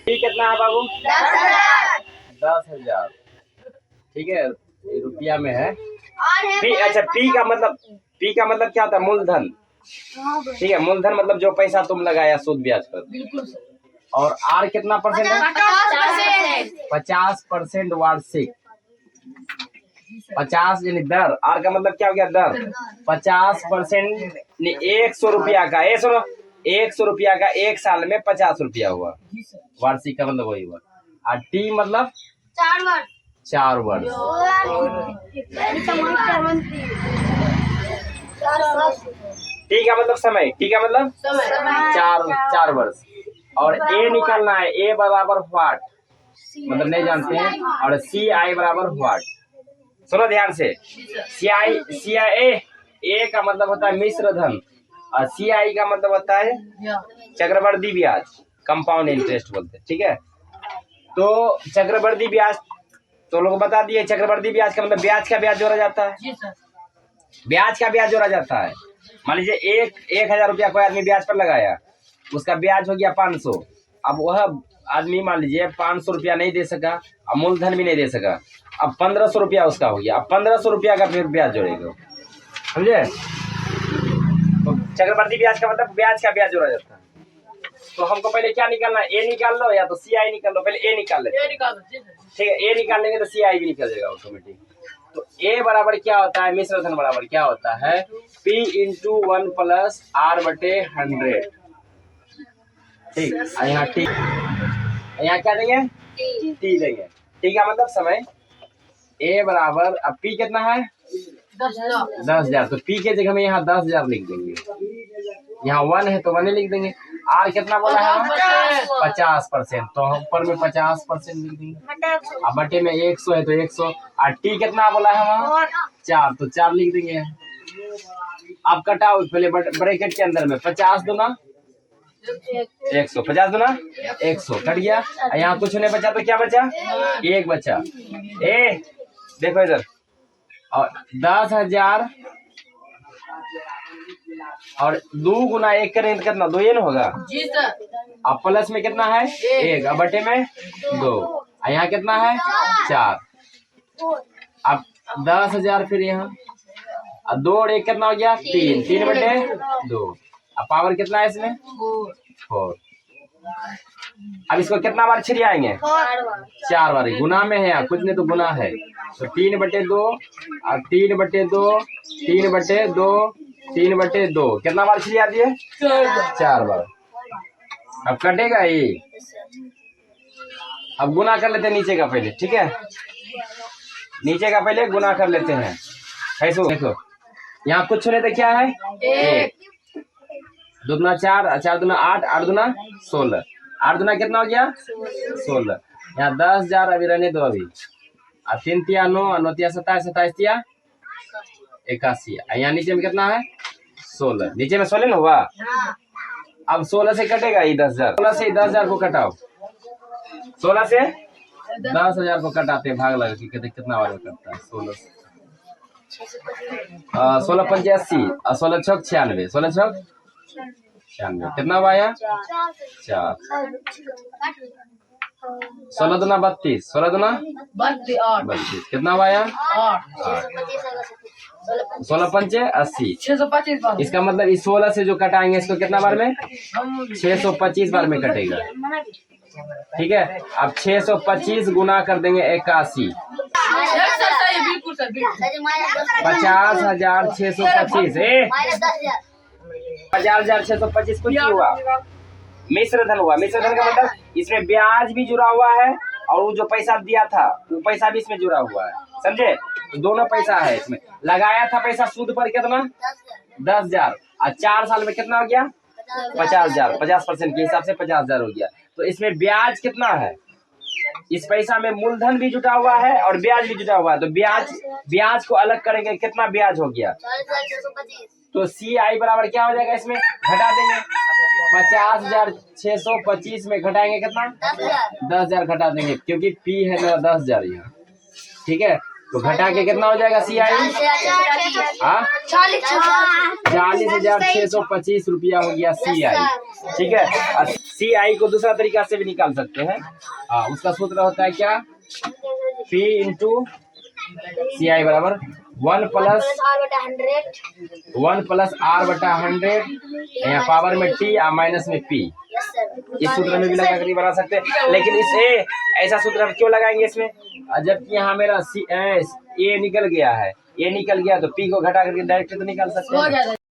P कितना है बाबू? 10,000। 10,000। ठीक है, रुपया में है। पी, अच्छा पी का मतलब क्या होता है? मूलधन। ठीक है, मूलधन मतलब जो पैसा तुम लगाया सूद ब्याज पर। और आर कितना परसेंट है? 50% वार्षिक। 50 यानी दर। आर का मतलब क्या हो गया? दर। 50% 100 रुपया का 100 रुपया का एक साल में 50 रुपया हुआ। वार्षिक का मतलब वही हुआ। और टी मतलब 4 वर्ष। टी का मतलब समय। टी का मतलब 4 वर्ष। और ए निकालना है। ए बराबर व्हाट, मतलब नहीं जानते हैं। और सी आई बराबर व्हाट। सुनो ध्यान से। सी आई ए का मतलब होता है मिश्र धन, और सी आई का मतलब होता है चक्रवृद्धि ब्याज, कंपाउंड इंटरेस्ट बोलते हैं। ठीक है, तो चक्रवृद्धि ब्याज तो लोग बता दिए। चक्रवृद्धि ब्याज का मतलब ब्याज का ब्याज जोड़ा जाता है। ब्याज का ब्याज जोड़ा जाता है। मान लीजिए 1,000 रुपया कोई आदमी ब्याज पर लगाया, उसका ब्याज हो गया 500। अब वह आदमी मान लीजिए 500 रुपया नहीं दे सका, अब मूलधन भी नहीं दे सका, अब 1,500 रुपया उसका हो गया। अब 1,500 रुपया का फिर ब्याज जोड़ेगा, समझे? तो चक्रवृद्धि ब्याज का मतलब ब्याज का ब्याज जोड़ा जाता है। तो हमको पहले क्या निकालना है? ए निकाल लो या तो सी आई निकाल लो। पहले ए निकाल लेते हैं। ठीक है, ए निकाल लेंगे तो सी आई भी निकल जाएगा ऑटोमेटिक। तो ए बराबर क्या होता है? मिश्र धन बराबर क्या होता है? P इंटू 1 प्लस R बटे 100। ठीक, यहाँ टी, यहाँ क्या देंगे? टी देंगे। टी का मतलब समय। ए बराबर, अब पी कितना है? 10,000। तो पी के जगह में यहाँ 10,000 लिख देंगे। यहाँ 1 है तो 1 ही लिख देंगे। आर कितना बोला है? 50%। तो हम ऊपर में 50% लिख देंगे। अब बटे में 100 है तो 100। और टी कितना बोला है वहाँ? 4, तो 4 लिख देंगे। अब कटाओ पहले ब्रैकेट के अंदर में। 50 दूना 100, 50 दूना 100 कट गया। यहाँ कुछ नहीं बचा तो क्या बचा? 1 बचा। ए देखो इधर, और 10,000 और 2 गुना 1 करें तो कितना? 2 ये ना होगा जी सर। अब प्लस में कितना है? 1। अब बटे में 2। यहाँ कितना है? 4। अब 10,000 फिर यहाँ 2 और 1 कितना हो गया? 3। 3 बटे 2। अब पावर कितना है इसमें? 4। अब इसको कितना बार छिड़ियाएंगे? 4 बार। गुना में है, कुछ नहीं तो गुना है। तो 3 बटे 2 और 3 बटे 2, 3 बटे 2, 3 बटे 2 कितना बार छिड़िया दिए? 4 बार। अब कटेगा ये। अब गुना कर लेते हैं नीचे का पहले। ठीक है, नीचे का पहले गुना कर लेते हैं। कैसे? देखो यहाँ कुछ नहीं तो क्या है? 1। 2 दूना 4, 4 दूना 8, 8 दूना 16, 8 दूना कितना हो गया? 16। यहाँ 10,000 अभी रहने दो अभी। 3 तिया 9, 9 तिया 27, 27 तिया 81। यहाँ नीचे में कितना है? 16। नीचे में 16 ना हुआ? अब 16 से कटेगा ये 10,000। 16 से 10,000 को कटाओ। 16 से 10,000 को कटाते हैं, भाग लगा कि कितना बार कटता है। 16 16 पंचे 80 और 16 छक 96, 16 छक 96 कितना आया? 4। 16 दूना 32, 16 दूना 32 कितना आया? 8। 16 पंचे 80, 625। इसका मतलब इस 16 से जो कटाएंगे इसको कितना बार में? 625 बार में कटेगा। ठीक है, अब 625 गुना कर देंगे 81। 50,625। 50,625 कुछ नहीं हुआ, मिश्र धन हुआ। मिश्र धन का मतलब इसमें ब्याज भी जुड़ा हुआ है और वो जो पैसा दिया था वो पैसा भी इसमें जुड़ा हुआ है, समझे? तो दोनों पैसा है इसमें। लगाया था पैसा सूद पर कितना? 10,000। और 4 साल में कितना हो गया? 50,000। 50% के हिसाब से 50,000 हो गया। तो इसमें ब्याज कितना है? इस पैसा में मूलधन भी जुटा हुआ है और ब्याज भी जुटा हुआ है। तो ब्याज को अलग करेंगे, कितना ब्याज हो गया? तो सी आई बराबर क्या हो जाएगा? इसमें घटा देंगे। 50,625 में घटाएंगे कितना? 10,000 घटा देंगे, क्योंकि पी है मेरा 10,000 यहाँ। ठीक है, तो घटा के कितना हो जाएगा सी आई? 40,625 रुपया हो गया सी आई। ठीक है, और सी आई को दूसरा तरीका से भी निकाल सकते हैं। हाँ, उसका सूत्र होता है क्या? P इंटू सी आई बराबर 1 प्लस R बटा 100, यहाँ पावर में T और माइनस में P। इस सूत्र में भी लगा कर बना सकते हैं, लेकिन इस ऐसा सूत्र हम क्यों लगाएंगे इसमें? जबकि यहाँ मेरा ए निकल गया है, ए निकल गया तो P को घटा करके डायरेक्ट तो निकाल सकते हैं।